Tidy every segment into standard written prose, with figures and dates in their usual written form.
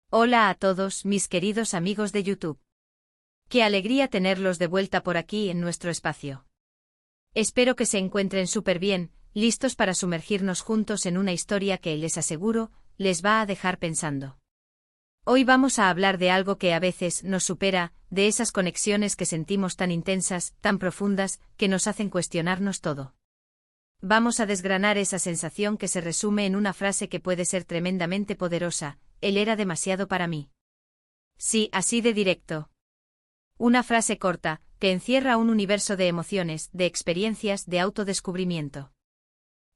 Hola a todos, mis queridos amigos de YouTube. Qué alegría tenerlos de vuelta por aquí en nuestro espacio. Espero que se encuentren súper bien, listos para sumergirnos juntos en una historia que, les aseguro, les va a dejar pensando. Hoy vamos a hablar de algo que a veces nos supera, de esas conexiones que sentimos tan intensas, tan profundas, que nos hacen cuestionarnos todo. Vamos a desgranar esa sensación que se resume en una frase que puede ser tremendamente poderosa: él era demasiado para mí. Sí, así de directo. Una frase corta, que encierra un universo de emociones, de experiencias, de autodescubrimiento.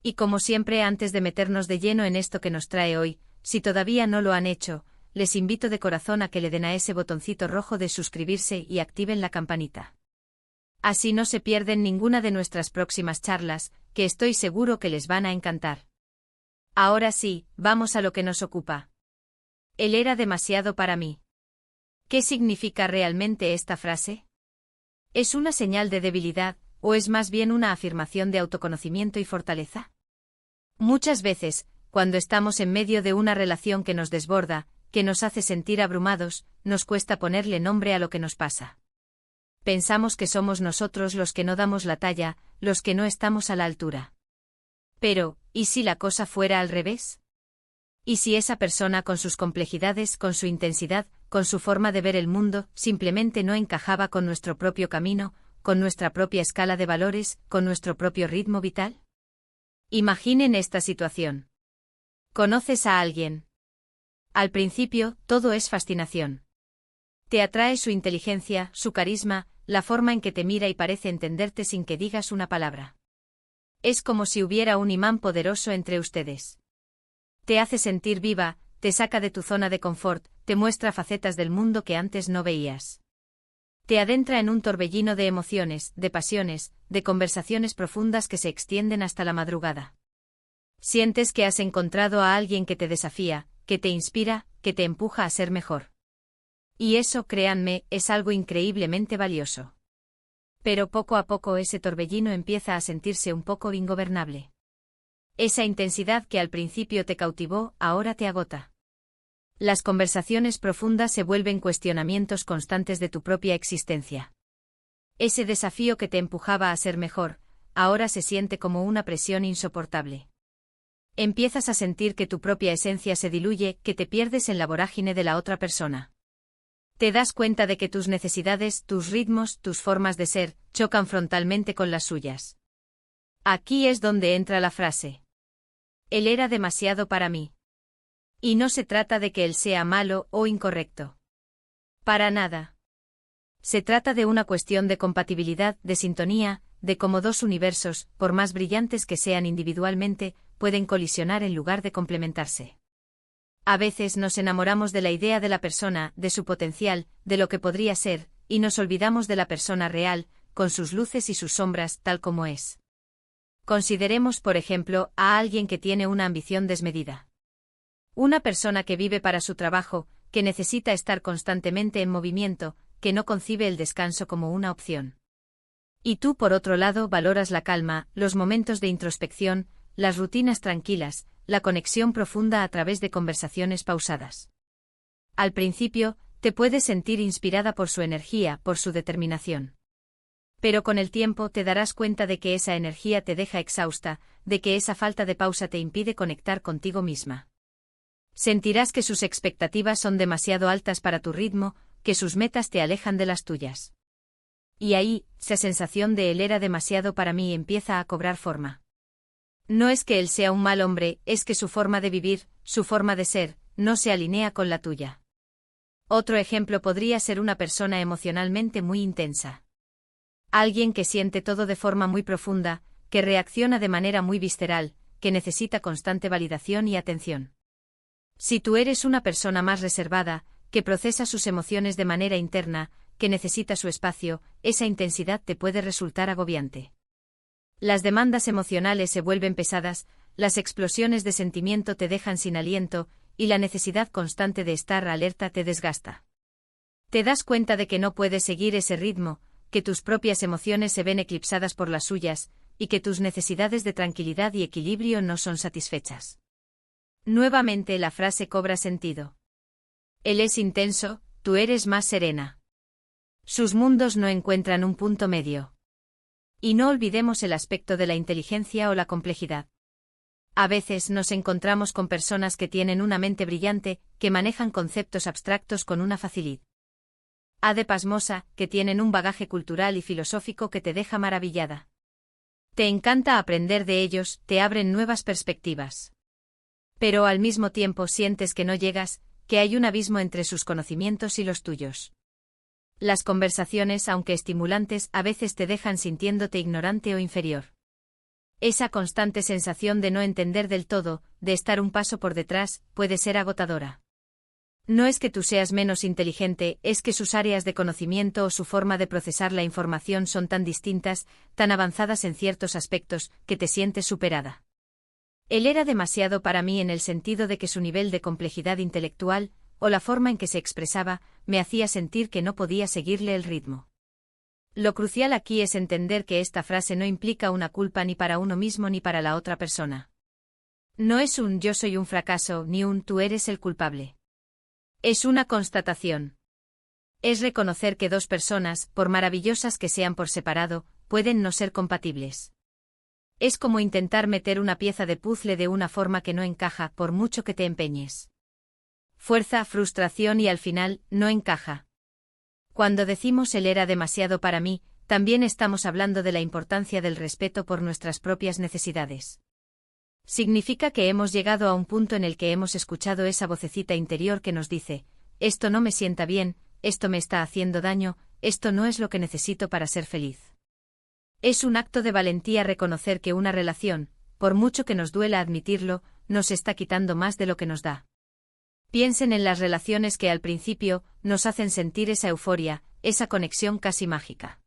Y como siempre, antes de meternos de lleno en esto que nos trae hoy, si todavía no lo han hecho, les invito de corazón a que le den a ese botoncito rojo de suscribirse y activen la campanita. Así no se pierden ninguna de nuestras próximas charlas, que estoy seguro que les van a encantar. Ahora sí, vamos a lo que nos ocupa. Él era demasiado para mí. ¿Qué significa realmente esta frase? ¿Es una señal de debilidad, o es más bien una afirmación de autoconocimiento y fortaleza? Muchas veces, cuando estamos en medio de una relación que nos desborda, que nos hace sentir abrumados, nos cuesta ponerle nombre a lo que nos pasa. Pensamos que somos nosotros los que no damos la talla, los que no estamos a la altura. Pero, ¿y si la cosa fuera al revés? ¿Y si esa persona, con sus complejidades, con su intensidad, con su forma de ver el mundo, simplemente no encajaba con nuestro propio camino, con nuestra propia escala de valores, con nuestro propio ritmo vital? Imaginen esta situación. ¿Conoces a alguien? Al principio, todo es fascinación. Te atrae su inteligencia, su carisma, la forma en que te mira y parece entenderte sin que digas una palabra. Es como si hubiera un imán poderoso entre ustedes. Te hace sentir viva, te saca de tu zona de confort, te muestra facetas del mundo que antes no veías. Te adentra en un torbellino de emociones, de pasiones, de conversaciones profundas que se extienden hasta la madrugada. Sientes que has encontrado a alguien que te desafía, que te inspira, que te empuja a ser mejor. Y eso, créanme, es algo increíblemente valioso. Pero poco a poco ese torbellino empieza a sentirse un poco ingobernable. Esa intensidad que al principio te cautivó, ahora te agota. Las conversaciones profundas se vuelven cuestionamientos constantes de tu propia existencia. Ese desafío que te empujaba a ser mejor, ahora se siente como una presión insoportable. Empiezas a sentir que tu propia esencia se diluye, que te pierdes en la vorágine de la otra persona. Te das cuenta de que tus necesidades, tus ritmos, tus formas de ser, chocan frontalmente con las suyas. Aquí es donde entra la frase. Él era demasiado para mí. Y no se trata de que él sea malo o incorrecto. Para nada. Se trata de una cuestión de compatibilidad, de sintonía, de cómo dos universos, por más brillantes que sean individualmente, pueden colisionar en lugar de complementarse. A veces nos enamoramos de la idea de la persona, de su potencial, de lo que podría ser, y nos olvidamos de la persona real, con sus luces y sus sombras, tal como es. Consideremos, por ejemplo, a alguien que tiene una ambición desmedida. Una persona que vive para su trabajo, que necesita estar constantemente en movimiento, que no concibe el descanso como una opción. Y tú, por otro lado, valoras la calma, los momentos de introspección, las rutinas tranquilas, la conexión profunda a través de conversaciones pausadas. Al principio, te puedes sentir inspirada por su energía, por su determinación. Pero con el tiempo te darás cuenta de que esa energía te deja exhausta, de que esa falta de pausa te impide conectar contigo misma. Sentirás que sus expectativas son demasiado altas para tu ritmo, que sus metas te alejan de las tuyas. Y ahí, esa sensación de él era demasiado para mí empieza a cobrar forma. No es que él sea un mal hombre, es que su forma de vivir, su forma de ser, no se alinea con la tuya. Otro ejemplo podría ser una persona emocionalmente muy intensa. Alguien que siente todo de forma muy profunda, que reacciona de manera muy visceral, que necesita constante validación y atención. Si tú eres una persona más reservada, que procesa sus emociones de manera interna, que necesita su espacio, esa intensidad te puede resultar agobiante. Las demandas emocionales se vuelven pesadas, las explosiones de sentimiento te dejan sin aliento, y la necesidad constante de estar alerta te desgasta. Te das cuenta de que no puedes seguir ese ritmo, que tus propias emociones se ven eclipsadas por las suyas, y que tus necesidades de tranquilidad y equilibrio no son satisfechas. Nuevamente la frase cobra sentido. Él es intenso, tú eres más serena. Sus mundos no encuentran un punto medio. Y no olvidemos el aspecto de la inteligencia o la complejidad. A veces nos encontramos con personas que tienen una mente brillante, que manejan conceptos abstractos con una facilidad pasmosa, que tienen un bagaje cultural y filosófico que te deja maravillada. Te encanta aprender de ellos, te abren nuevas perspectivas. Pero al mismo tiempo sientes que no llegas, que hay un abismo entre sus conocimientos y los tuyos. Las conversaciones, aunque estimulantes, a veces te dejan sintiéndote ignorante o inferior. Esa constante sensación de no entender del todo, de estar un paso por detrás, puede ser agotadora. No es que tú seas menos inteligente, es que sus áreas de conocimiento o su forma de procesar la información son tan distintas, tan avanzadas en ciertos aspectos, que te sientes superada. Él era demasiado para mí en el sentido de que su nivel de complejidad intelectual, o la forma en que se expresaba, me hacía sentir que no podía seguirle el ritmo. Lo crucial aquí es entender que esta frase no implica una culpa ni para uno mismo ni para la otra persona. No es un yo soy un fracaso ni un tú eres el culpable. Es una constatación. Es reconocer que dos personas, por maravillosas que sean por separado, pueden no ser compatibles. Es como intentar meter una pieza de puzzle de una forma que no encaja, por mucho que te empeñes. Fuerza, frustración y al final, no encaja. Cuando decimos él era demasiado para mí, también estamos hablando de la importancia del respeto por nuestras propias necesidades. Significa que hemos llegado a un punto en el que hemos escuchado esa vocecita interior que nos dice, esto no me sienta bien, esto me está haciendo daño, esto no es lo que necesito para ser feliz. Es un acto de valentía reconocer que una relación, por mucho que nos duela admitirlo, nos está quitando más de lo que nos da. Piensen en las relaciones que al principio nos hacen sentir esa euforia, esa conexión casi mágica.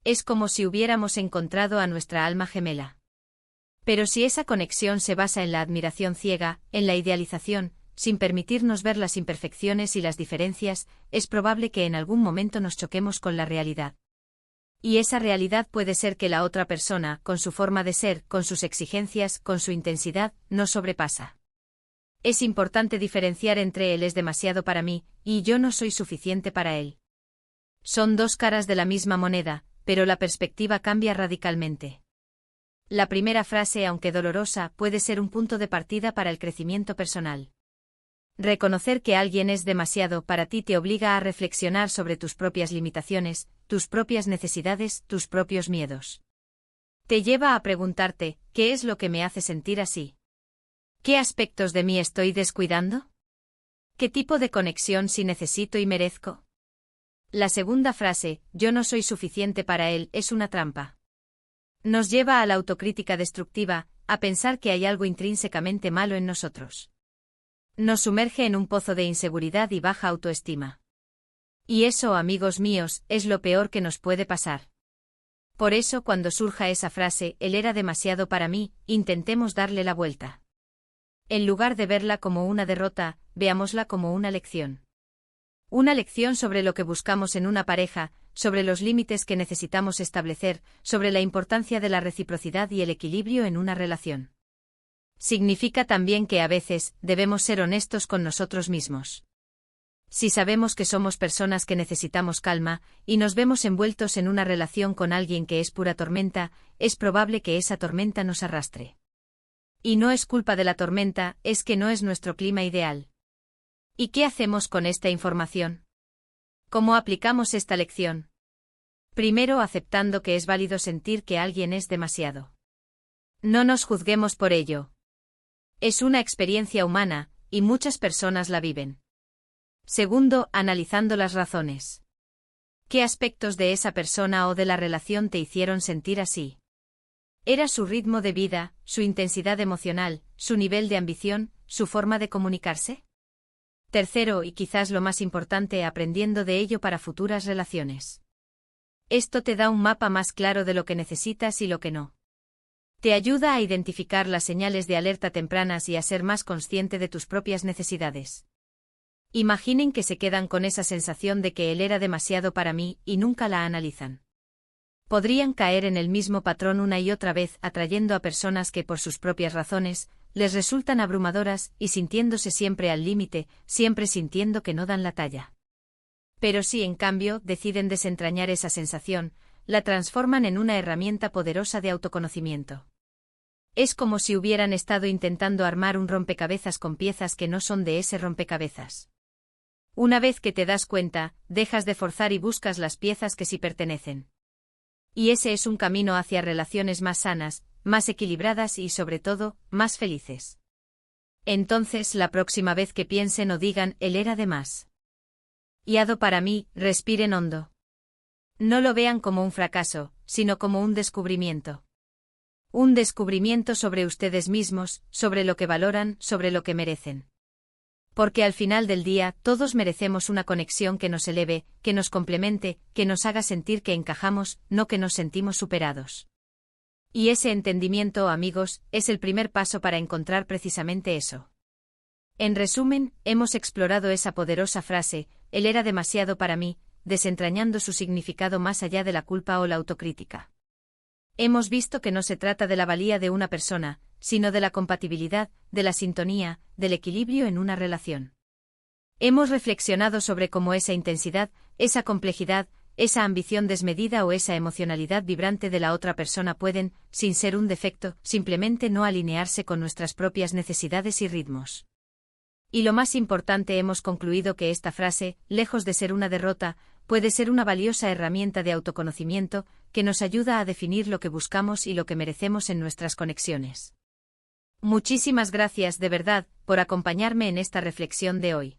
Es como si hubiéramos encontrado a nuestra alma gemela. Pero si esa conexión se basa en la admiración ciega, en la idealización, sin permitirnos ver las imperfecciones y las diferencias, es probable que en algún momento nos choquemos con la realidad. Y esa realidad puede ser que la otra persona, con su forma de ser, con sus exigencias, con su intensidad, nos sobrepasa. Es importante diferenciar entre él es demasiado para mí, y yo no soy suficiente para él. Son dos caras de la misma moneda, pero la perspectiva cambia radicalmente. La primera frase, aunque dolorosa, puede ser un punto de partida para el crecimiento personal. Reconocer que alguien es demasiado para ti te obliga a reflexionar sobre tus propias limitaciones, tus propias necesidades, tus propios miedos. Te lleva a preguntarte, ¿qué es lo que me hace sentir así? ¿Qué aspectos de mí estoy descuidando? ¿Qué tipo de conexión sí necesito y merezco? La segunda frase, yo no soy suficiente para él, es una trampa. Nos lleva a la autocrítica destructiva, a pensar que hay algo intrínsecamente malo en nosotros. Nos sumerge en un pozo de inseguridad y baja autoestima. Y eso, amigos míos, es lo peor que nos puede pasar. Por eso, cuando surja esa frase, él era demasiado para mí, intentemos darle la vuelta. En lugar de verla como una derrota, veámosla como una lección. Una lección sobre lo que buscamos en una pareja, sobre los límites que necesitamos establecer, sobre la importancia de la reciprocidad y el equilibrio en una relación. Significa también que a veces debemos ser honestos con nosotros mismos. Si sabemos que somos personas que necesitamos calma, y nos vemos envueltos en una relación con alguien que es pura tormenta, es probable que esa tormenta nos arrastre. Y no es culpa de la tormenta, es que no es nuestro clima ideal. ¿Y qué hacemos con esta información? ¿Cómo aplicamos esta lección? Primero, aceptando que es válido sentir que alguien es demasiado. No nos juzguemos por ello. Es una experiencia humana, y muchas personas la viven. Segundo, analizando las razones. ¿Qué aspectos de esa persona o de la relación te hicieron sentir así? ¿Era su ritmo de vida, su intensidad emocional, su nivel de ambición, su forma de comunicarse? Tercero, y quizás lo más importante, aprendiendo de ello para futuras relaciones. Esto te da un mapa más claro de lo que necesitas y lo que no. Te ayuda a identificar las señales de alerta tempranas y a ser más consciente de tus propias necesidades. Imaginen que se quedan con esa sensación de que él era demasiado para mí y nunca la analizan. Podrían caer en el mismo patrón una y otra vez, atrayendo a personas que por sus propias razones les resultan abrumadoras y sintiéndose siempre al límite, siempre sintiendo que no dan la talla. Pero si en cambio deciden desentrañar esa sensación, la transforman en una herramienta poderosa de autoconocimiento. Es como si hubieran estado intentando armar un rompecabezas con piezas que no son de ese rompecabezas. Una vez que te das cuenta, dejas de forzar y buscas las piezas que sí pertenecen. Y ese es un camino hacia relaciones más sanas, más equilibradas y sobre todo, más felices. Entonces la próxima vez que piensen o digan, él era de más. Para mí, respiren hondo. No lo vean como un fracaso, sino como un descubrimiento. Un descubrimiento sobre ustedes mismos, sobre lo que valoran, sobre lo que merecen. Porque al final del día, todos merecemos una conexión que nos eleve, que nos complemente, que nos haga sentir que encajamos, no que nos sentimos superados. Y ese entendimiento, amigos, es el primer paso para encontrar precisamente eso. En resumen, hemos explorado esa poderosa frase, él era demasiado para mí, desentrañando su significado más allá de la culpa o la autocrítica. Hemos visto que no se trata de la valía de una persona, sino de la compatibilidad, de la sintonía, del equilibrio en una relación. Hemos reflexionado sobre cómo esa intensidad, esa complejidad, esa ambición desmedida o esa emocionalidad vibrante de la otra persona pueden, sin ser un defecto, simplemente no alinearse con nuestras propias necesidades y ritmos. Y lo más importante, hemos concluido que esta frase, lejos de ser una derrota, puede ser una valiosa herramienta de autoconocimiento, que nos ayuda a definir lo que buscamos y lo que merecemos en nuestras conexiones. Muchísimas gracias de verdad, por acompañarme en esta reflexión de hoy.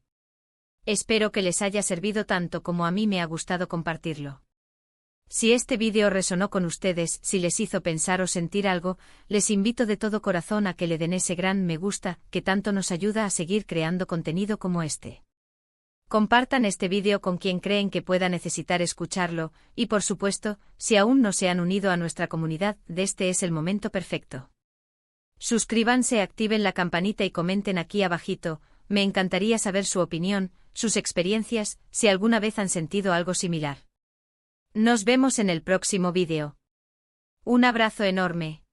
Espero que les haya servido tanto como a mí me ha gustado compartirlo. Si este vídeo resonó con ustedes, si les hizo pensar o sentir algo, les invito de todo corazón a que le den ese gran me gusta, que tanto nos ayuda a seguir creando contenido como este. Compartan este vídeo con quien creen que pueda necesitar escucharlo, y por supuesto, si aún no se han unido a nuestra comunidad, este es el momento perfecto. Suscríbanse, activen la campanita y comenten aquí abajito, me encantaría saber su opinión, sus experiencias, si alguna vez han sentido algo similar. Nos vemos en el próximo vídeo. Un abrazo enorme.